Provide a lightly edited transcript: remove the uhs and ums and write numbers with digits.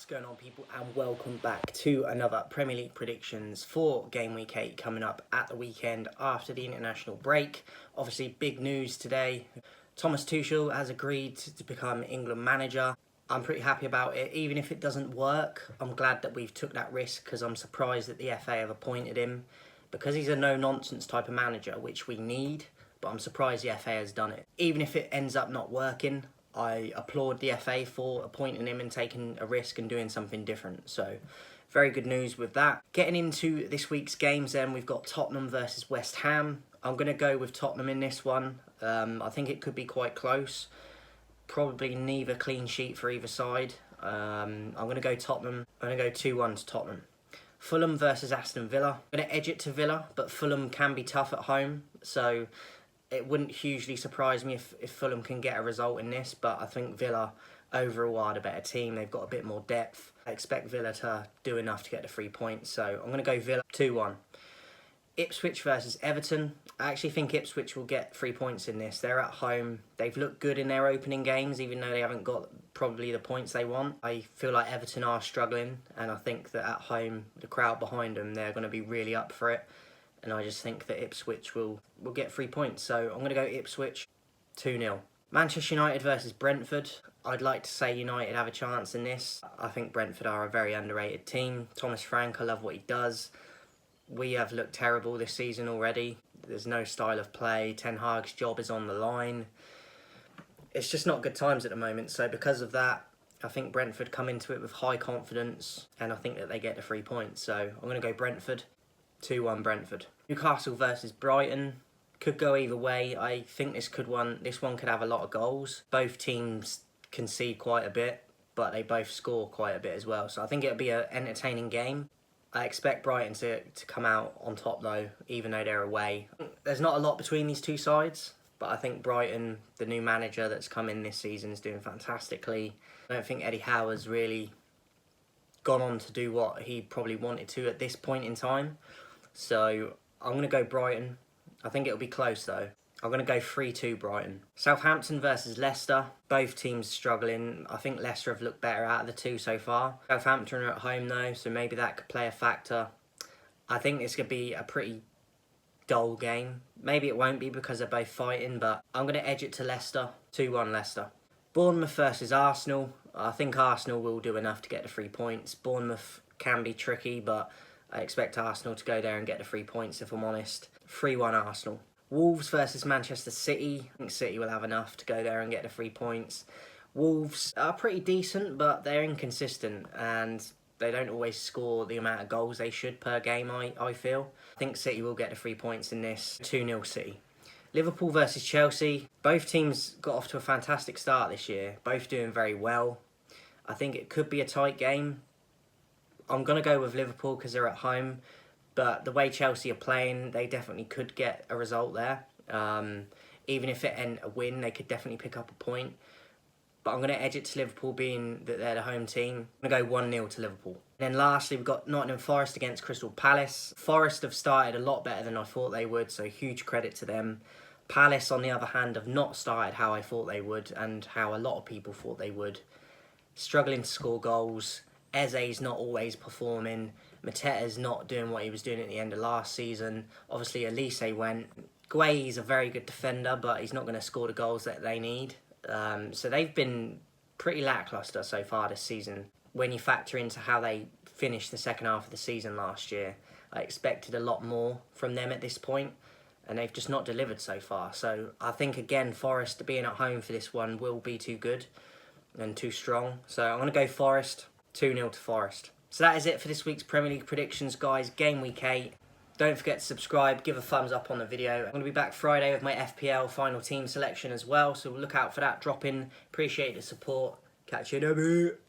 What's going on, people, and welcome back to another Premier League predictions for Game Week 8 coming up at the weekend after the international break. Obviously, big news today. Thomas Tuchel has agreed to become England manager. I'm pretty happy about it. Even if it doesn't work, I'm glad that we've took that risk because I'm surprised that the FA have appointed him because he's a no-nonsense type of manager, which we need, but I'm surprised the FA has done it. Even if it ends up not working, I applaud the FA for appointing him and taking a risk and doing something different. So, very good news with that. Getting into this week's games then, we've got Tottenham versus West Ham. I'm going to go with Tottenham in this one. I think it could be quite close. Probably neither clean sheet for either side. I'm going to go Tottenham. I'm going to go 2-1 to Tottenham. Fulham versus Aston Villa. I'm going to edge it to Villa, but Fulham can be tough at home. So it wouldn't hugely surprise me if Fulham can get a result in this, but I think Villa overall are the better team. They've got a bit more depth. I expect Villa to do enough to get the 3 points, so I'm going to go Villa 2-1. Ipswich versus Everton. I actually think Ipswich will get 3 points in this. They're at home. They've looked good in their opening games, even though they haven't got probably the points they want. I feel like Everton are struggling, and I think that at home, the crowd behind them, they're going to be really up for it. And I just think that Ipswich will get 3 points. So I'm going to go Ipswich 2-0. Manchester United versus Brentford. I'd like to say United have a chance in this. I think Brentford are a very underrated team. Thomas Frank, I love what he does. We have looked terrible this season already. There's no style of play. Ten Hag's job is on the line. It's just not good times at the moment. So because of that, I think Brentford come into it with high confidence. And I think that they get the 3 points. So I'm going to go Brentford. 2-1 Brentford. Newcastle versus Brighton. Could go either way. I think this one could have a lot of goals. Both teams concede quite a bit, but they both score quite a bit as well. So I think it'll be an entertaining game. I expect Brighton to come out on top though, even though they're away. There's not a lot between these two sides, but I think Brighton, the new manager that's come in this season, is doing fantastically. I don't think Eddie Howe has really gone on to do what he probably wanted to at this point in time. So I'm going to go Brighton. I think it'll be close though. I'm going to go 3-2 Brighton. Southampton versus Leicester. Both teams struggling. I think Leicester have looked better out of the two so far. Southampton are at home though, so maybe that could play a factor. I think this could be a pretty dull game. Maybe it won't be because they're both fighting, but I'm going to edge it to Leicester. 2-1 Leicester. Bournemouth versus Arsenal. I think Arsenal will do enough to get the 3 points. Bournemouth can be tricky, but I expect Arsenal to go there and get the 3 points, if I'm honest. 3-1 Arsenal. Wolves versus Manchester City. I think City will have enough to go there and get the 3 points. Wolves are pretty decent, but they're inconsistent and they don't always score the amount of goals they should per game, I feel. I think City will get the 3 points in this. 2-0 City. Liverpool versus Chelsea. Both teams got off to a fantastic start this year. Both doing very well. I think it could be a tight game. I'm going to go with Liverpool because they're at home. But the way Chelsea are playing, they definitely could get a result there. Even if it ended a win, they could definitely pick up a point. But I'm going to edge it to Liverpool, being that they're the home team. I'm going to go 1-0 to Liverpool. And then lastly, we've got Nottingham Forest against Crystal Palace. Forest have started a lot better than I thought they would, so huge credit to them. Palace, on the other hand, have not started how I thought they would and how a lot of people thought they would. Struggling to score goals. Eze's not always performing. Mateta's not doing what he was doing at the end of last season. Obviously, Elise went. Gue's a very good defender, but he's not going to score the goals that they need. So they've been pretty lacklustre so far this season. When you factor into how they finished the second half of the season last year, I expected a lot more from them at this point, and they've just not delivered so far. So I think, again, Forest being at home for this one will be too good and too strong. So I'm going to go Forest, 2-0 to Forest. So that is it for this week's Premier League predictions, guys. Game Week 8. Don't forget to subscribe, give a thumbs up on the video. I'm going to be back Friday with my FPL final team selection as well, so look out for that dropping. Appreciate the support. Catch you in a bit.